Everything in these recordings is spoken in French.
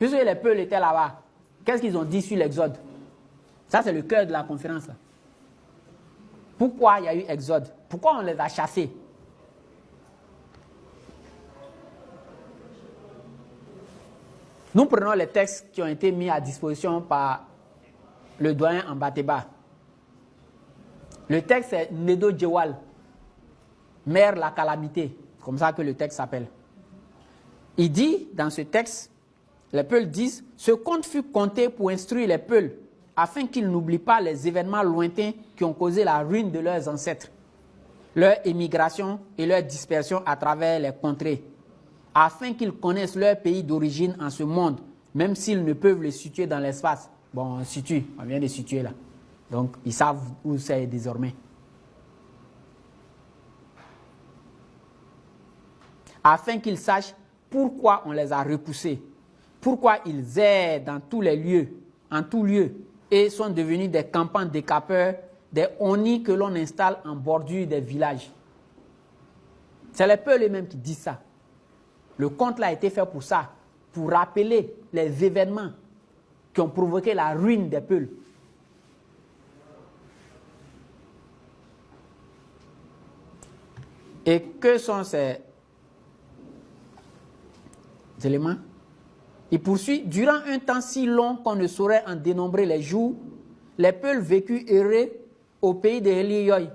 Puisque les peuples étaient là-bas, qu'est-ce qu'ils ont dit sur l'Exode? Ça, c'est le cœur de la conférence. Là. Pourquoi il y a eu Exode? Pourquoi on les a chassés? Nous prenons les textes qui ont été mis à disposition par le doyen Ambateba. Le texte est Nedo Djewal, mère la calamité, comme ça que le texte s'appelle. Il dit dans ce texte, les peuples disent, ce conte fut conté pour instruire les peuples, afin qu'ils n'oublient pas les événements lointains qui ont causé la ruine de leurs ancêtres, leur émigration et leur dispersion à travers les contrées, afin qu'ils connaissent leur pays d'origine en ce monde, même s'ils ne peuvent le situer dans l'espace. Bon, on situe, on vient de situer là. Donc, ils savent où c'est désormais. Afin qu'ils sachent pourquoi on les a repoussés, pourquoi ils errent dans tous les lieux, en tout lieu, et sont devenus des campagnes décapeurs, des honnis que l'on installe en bordure des villages. C'est les peuples eux-mêmes qui disent ça. Le conte là a été fait pour ça, pour rappeler les événements qui ont provoqué la ruine des peuples. Et que sont ces éléments? Il poursuit, durant un temps si long qu'on ne saurait en dénombrer les jours, les peuples vécurent heureux au pays de Eliyoï.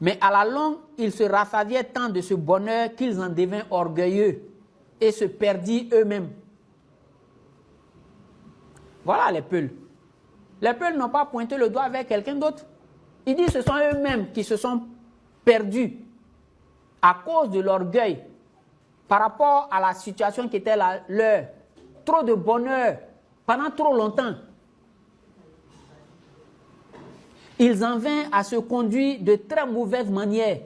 Mais à la longue, ils se rassasiaient tant de ce bonheur qu'ils en devinrent orgueilleux et se perdirent eux-mêmes. Voilà les peuples. Les peuples n'ont pas pointé le doigt avec quelqu'un d'autre. Ils disent que ce sont eux-mêmes qui se sont perdus à cause de l'orgueil par rapport à la situation qui était la leur. Trop de bonheur pendant trop longtemps. Ils en vinrent à se conduire de très mauvaises manières.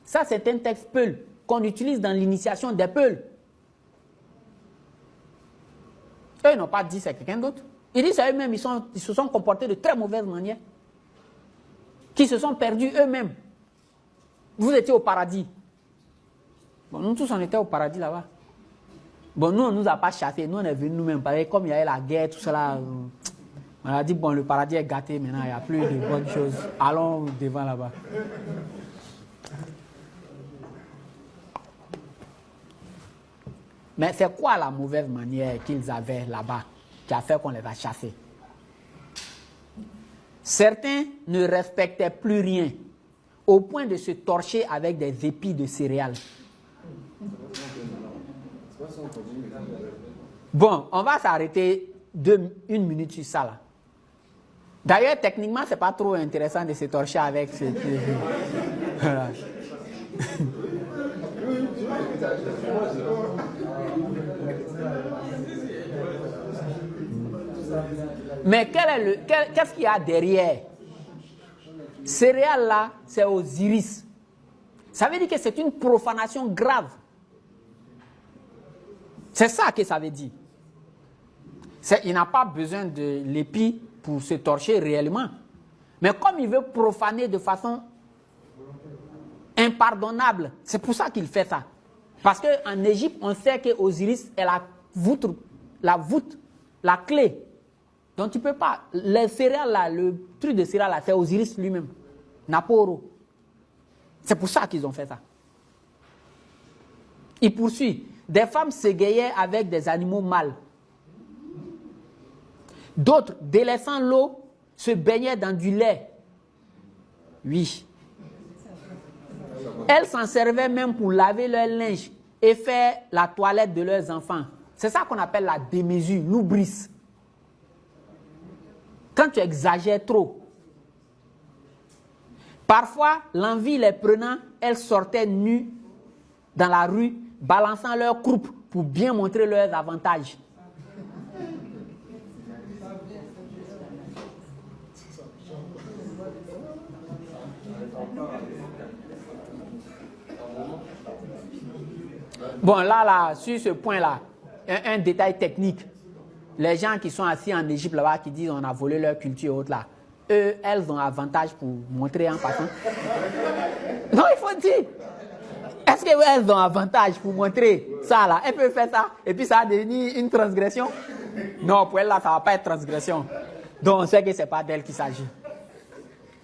Ça, c'est un texte peul qu'on utilise dans l'initiation des peuls. Eux, ils n'ont pas dit c'est quelqu'un d'autre. Ils disent à eux-mêmes, ils se sont comportés de très mauvaises manières. Qui se sont perdus eux-mêmes. Vous étiez au paradis. Bon, nous tous, on était au paradis là-bas. Bon, nous, on ne nous a pas chassés. Nous, on est venus nous-mêmes. Comme il y avait la guerre, tout cela, on a dit, bon, le paradis est gâté maintenant, il n'y a plus de bonnes choses. Allons devant là-bas. Mais c'est quoi la mauvaise manière qu'ils avaient là-bas qui a fait qu'on les a chassés? Certains ne respectaient plus rien, au point de se torcher avec des épis de céréales. Bon, on va s'arrêter une minute sur ça là. D'ailleurs, techniquement, c'est pas trop intéressant de se torcher avec ce... Voilà. Mais qu'est-ce qu'il y a derrière? Céréales là, c'est Osiris. Ça veut dire que c'est une profanation grave. C'est ça que ça veut dire. Il n'a pas besoin de l'épi pour se torcher réellement. Mais comme il veut profaner de façon impardonnable, c'est pour ça qu'il fait ça. Parce qu'en Égypte, on sait que Osiris est la voûte, la clé. Donc tu ne peux pas. Les céréales là, le truc de céréales là, c'est Osiris lui-même. Naporo. C'est pour ça qu'ils ont fait ça. Il poursuit. Des femmes s'égayaient avec des animaux mâles. D'autres, délaissant l'eau, se baignaient dans du lait. Oui. Elles s'en servaient même pour laver leur linge et faire la toilette de leurs enfants. C'est ça qu'on appelle la démesure, l'oubris. Quand tu exagères trop. Parfois, l'envie les prenant, elles sortaient nues dans la rue, balançant leurs croupes pour bien montrer leurs avantages. Bon, là, sur ce point-là, un détail technique. Les gens qui sont assis en Égypte là-bas, qui disent on a volé leur culture et autres là, eux, elles ont avantage pour montrer en passant. Non, il faut dire. Est-ce qu'elles ont avantage pour montrer ça là? Elles peuvent faire ça et puis ça va devenir une transgression? Non, pour elles là, ça ne va pas être transgression. Donc on sait que ce n'est pas d'elles qu'il s'agit.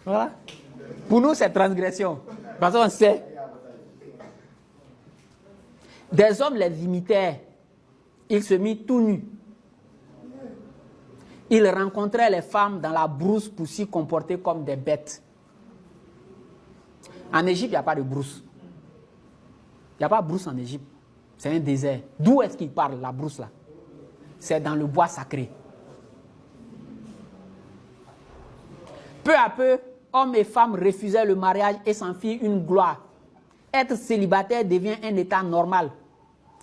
Voilà. Pour nous, c'est transgression. Parce qu'on sait. Des hommes les imitaient. Ils se mirent tout nus. Ils rencontraient les femmes dans la brousse pour s'y comporter comme des bêtes. En Égypte, il n'y a pas de brousse. Il n'y a pas de brousse en Égypte. C'est un désert. D'où est-ce qu'ils parlent, la brousse là? C'est dans le bois sacré. Peu à peu, hommes et femmes refusaient le mariage et s'en firent une gloire. Être célibataire devient un état normal.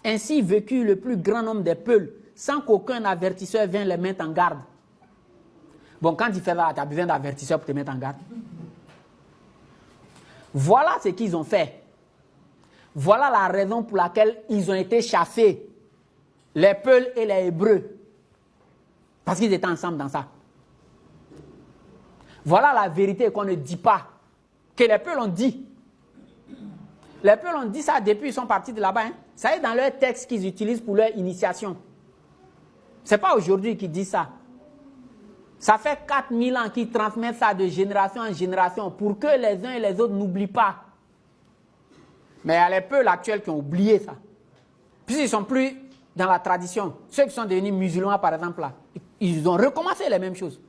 Ainsi vécut le plus grand nombre des peuples, sans qu'aucun avertisseur vienne les mettre en garde. Bon, quand tu fais ça, tu as besoin d'avertisseur pour te mettre en garde. Voilà ce qu'ils ont fait. Voilà la raison pour laquelle ils ont été chassés, les Peuls et les Hébreux, parce qu'ils étaient ensemble dans ça. Voilà la vérité qu'on ne dit pas, que les Peuls ont dit. Les Peuls ont dit ça depuis qu'ils sont partis de là-bas. Hein. Ça est dans leur texte qu'ils utilisent pour leur initiation. Ce n'est pas aujourd'hui qu'ils disent ça. Ça fait 4000 ans qu'ils transmettent ça de génération en génération pour que les uns et les autres n'oublient pas. Mais il y a les Peuls actuels qui ont oublié ça. Puisqu'ils ne sont plus dans la tradition. Ceux qui sont devenus musulmans, par exemple, là, ils ont recommencé les mêmes choses.